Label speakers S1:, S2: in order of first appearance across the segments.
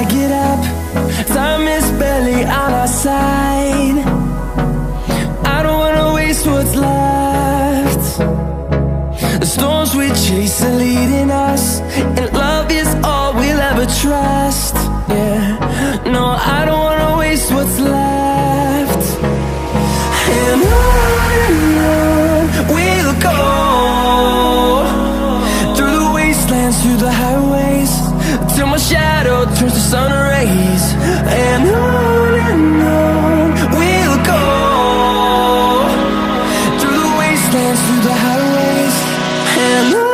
S1: I get up, time is barely on our side. I don't wanna waste what's left. The storms we chase are leading us, and love is all we'll ever trust. Yeah, no, I don't wanna waste what's left. And on we'll go, through the wastelands, through the highways, till my shadow turns to sun rays. And on we'll go, through the wastelands, through the highways, and on.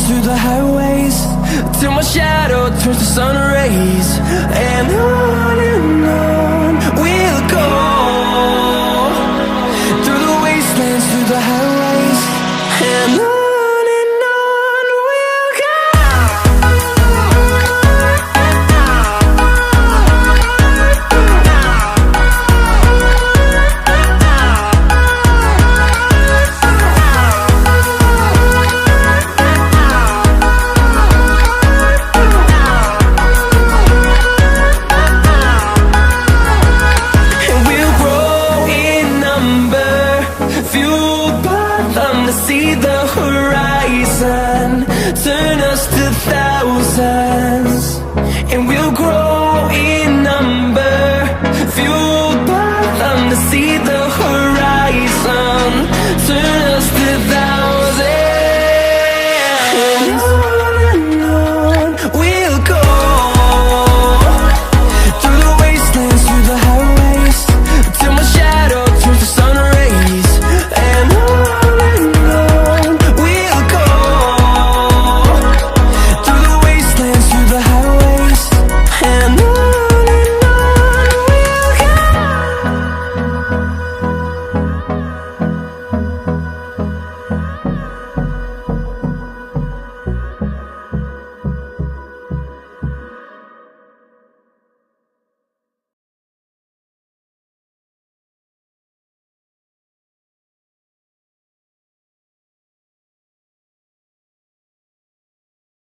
S1: Through the highways, till my shadow turns to sun rays. And on we'll go, through the wastelands, through the highways, and on. See the horizon turn us to thousands, and we'll grow in number, fueled by them to see the horizon.